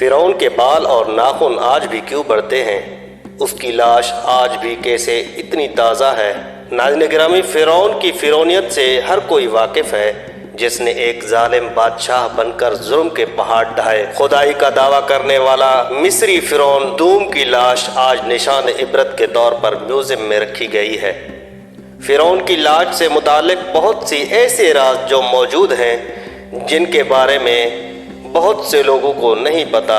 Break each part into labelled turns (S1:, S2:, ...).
S1: فرعون کے بال اور ناخن آج بھی کیوں بڑھتے ہیں؟ اس کی لاش آج بھی کیسے اتنی تازہ ہے؟ ناظرین گرامی، فرعون کی فرعونیت سے ہر کوئی واقف ہے، جس نے ایک ظالم بادشاہ بن کر ظلم کے پہاڑ ڈھائے۔ خدائی کا دعویٰ کرنے والا مصری فرعون دوم کی لاش آج نشان عبرت کے طور پر میوزیم میں رکھی گئی ہے۔ فرعون کی لاش سے متعلق بہت سی ایسے راز جو موجود ہیں جن کے بارے میں بہت سے لوگوں کو نہیں پتا۔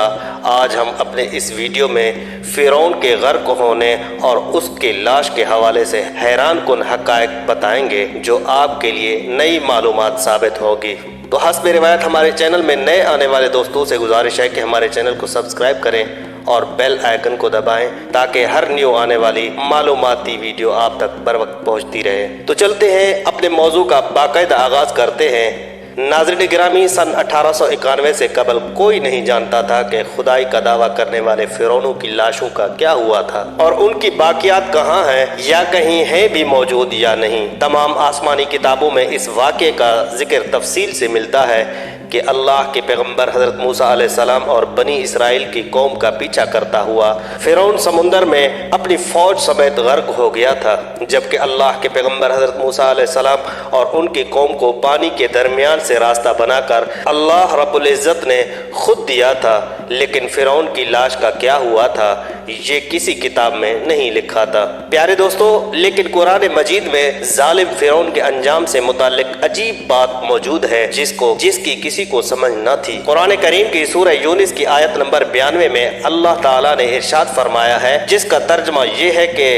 S1: آج ہم اپنے اس ویڈیو میں فرعون کے غرق ہونے اور اس کے لاش کے حوالے سے حیران کن حقائق بتائیں گے جو آپ کے لیے نئی معلومات ثابت ہوگی۔ تو حسب روایت ہمارے چینل میں نئے آنے والے دوستوں سے گزارش ہے کہ ہمارے چینل کو سبسکرائب کریں اور بیل آئیکن کو دبائیں تاکہ ہر نیو آنے والی معلوماتی ویڈیو آپ تک بر وقت پہنچتی رہے۔ تو چلتے ہیں اپنے موضوع کا باقاعدہ آغاز کرتے ہیں۔ ناظرین گرامی، سن 1891 سے قبل کوئی نہیں جانتا تھا کہ خدائی کا دعویٰ کرنے والے فرعونوں کی لاشوں کا کیا ہوا تھا اور ان کی باقیات کہاں ہیں یا کہیں ہیں بھی موجود یا نہیں۔ تمام آسمانی کتابوں میں اس واقعے کا ذکر تفصیل سے ملتا ہے کہ اللہ کے پیغمبر حضرت موسیٰ علیہ السلام اور بنی اسرائیل کی قوم کا پیچھا کرتا ہوا فرعون سمندر میں اپنی فوج سمیت غرق ہو گیا تھا، جبکہ اللہ کے پیغمبر حضرت موسیٰ علیہ السلام اور ان کی قوم کو پانی کے درمیان سے راستہ بنا کر اللہ رب العزت نے خود دیا تھا۔ لیکن فرعون کی لاش کا کیا ہوا تھا یہ کسی کتاب میں نہیں لکھا تھا۔ پیارے دوستو، لیکن قرآن مجید میں ظالم فرعون کے انجام سے متعلق عجیب بات موجود ہے جس کی کسی کو سمجھ نہ تھی۔ قرآن کریم کی سورہ یونس کی آیت نمبر 92 میں اللہ تعالیٰ نے ارشاد فرمایا ہے، جس کا ترجمہ یہ ہے کہ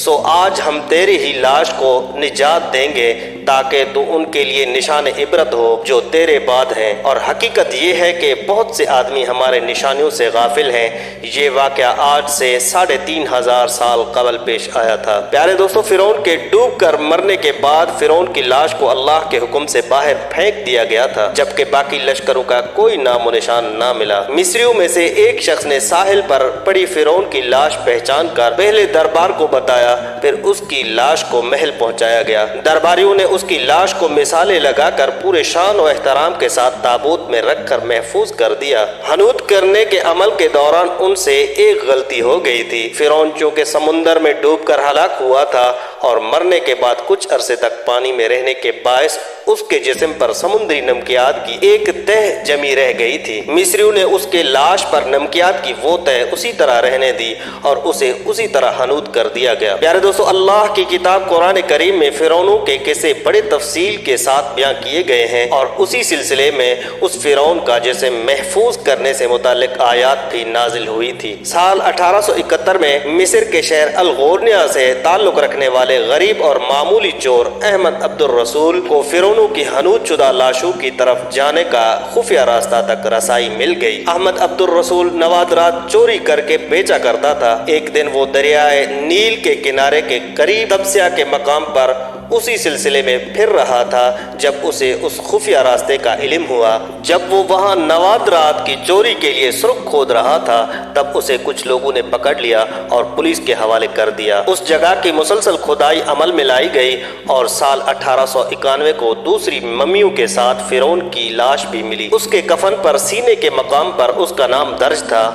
S1: سو آج ہم تیری ہی لاش کو نجات دیں گے تاکہ تو ان کے لیے نشان عبرت ہو جو تیرے بعد ہیں، اور حقیقت یہ ہے کہ بہت سے آدمی ہمارے نشانیوں سے غافل ہیں۔ یہ واقعہ آج سے 3500 سال قبل پیش آیا تھا۔ پیارے دوستو، فرعون کے ڈوب کر مرنے کے بعد فرعون کی لاش کو اللہ کے حکم سے باہر پھینک دیا گیا تھا، جبکہ باقی لشکروں کا کوئی نام و نشان نہ ملا۔ مصریوں میں سے ایک شخص نے ساحل پر پڑی فرعون کی لاش پہچان کر پہلے دربار کو بتایا، پھر اس کی لاش کو محل پہنچایا گیا۔ درباریوں نے اس کی لاش کو مثالیں لگا کر پورے شان و احترام کے ساتھ تابوت میں رکھ کر محفوظ کر دیا۔ حنوط کرنے کے عمل کے دوران ان سے ایک غلطی ہو گئی تھی۔ فرعون چونکہ سمندر میں ڈوب کر ہلاک ہوا تھا اور مرنے کے بعد کچھ عرصے تک پانی میں رہنے کے باعث اس کے جسم پر سمندری نمکیات کی ایک تہ جمی رہ گئی تھی۔ مصریوں نے اس کے لاش پر نمکیات کی وہ تہ اسی طرح رہنے دی اور اسے اسی طرح حنوط کر دیا گیا۔ پیارے دوستو، اللہ کی کتاب قرآن کریم میں فرعونوں کے قصے بڑے تفصیل کے ساتھ بیان کیے گئے ہیں، اور اسی سلسلے میں اس فرعون کا جسم محفوظ کرنے سے متعلق آیات بھی نازل ہوئی تھی۔ سال 1871 میں مصر کے شہر الغورنیہ سے تعلق رکھنے والے غریب اور معمولی چور احمد عبد الرسول کو فرعونوں کی حنوط شدہ لاشوں کی طرف جانے کا خفیہ راستہ تک رسائی مل گئی۔ احمد عبد الرسول نوادرات چوری کر کے بیچا کرتا تھا۔ ایک دن وہ دریائے نیل کے کنارے کے قریب تبسیہ کے مقام پر اسی سلسلے میں پھر رہا تھا جب اسے اس خفیہ راستے کا علم ہوا۔ جب وہ وہاں نوادرات کی چوری کے لیے سرخ کھود رہا تھا تب اسے کچھ لوگوں نے پکڑ لیا اور پولیس کے حوالے کر دیا۔ اس جگہ کی مسلسل کھدائی عمل میں لائی گئی اور سال 1891 کو دوسری ممیوں کے ساتھ فرعون کی لاش بھی ملی۔ اس کے کفن پر سینے کے مقام پر اس کا نام درج تھا۔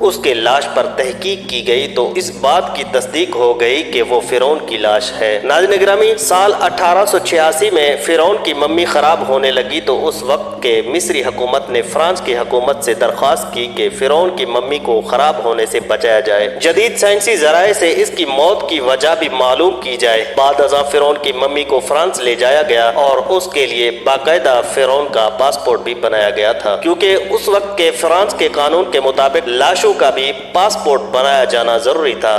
S1: اس کے لاش پر تحقیق کی گئی تو اس بات کی تصدیق ہو گئی کہ وہ فرعون کی لاش ہے۔ ناظرین گرامی، سال 1886 میں فرعون کی ممی خراب ہونے لگی تو اس وقت کے مصری حکومت نے فرانس کی حکومت سے درخواست کی کہ فرعون کی ممی کو خراب ہونے سے بچایا جائے۔ جدید سائنسی ذرائع سے اس کی موت کی وجہ بھی معلوم کی جائے۔ بعد ازاں فرعون کی ممی کو فرانس لے جایا گیا اور اس کے لیے باقاعدہ فرعون کا پاسپورٹ بھی بنایا گیا تھا، کیونکہ اس وقت کے فرانس کے قانون کے مطابق لاشوں کا بھی پاسپورٹ بنایا جانا ضروری تھا۔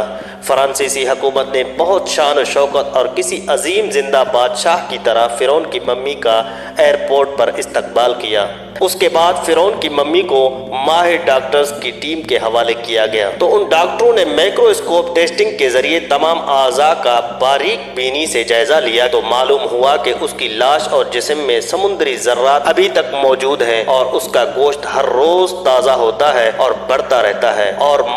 S1: فرانسیسی حکومت نے بہت شان و شوکت اور کسی عظیم زندہ بادشاہ کی طرح فرعون کی ممی کا ایئرپورٹ پر استقبال کیا۔ اس کے بعد فرعون کی ممی کو ماہر ڈاکٹرز کی ٹیم کے حوالے کیا گیا تو ان ڈاکٹروں نے مائکروسکوپ ٹیسٹنگ کے ذریعے تمام اعضاء کا باریک بینی سے جائزہ لیا تو معلوم ہوا کہ اس کی لاش اور جسم میں سمندری ذرات ابھی تک موجود ہیں اور اس کا گوشت ہر روز تازہ ہوتا ہے اور بڑھتا رہتا ہے، اور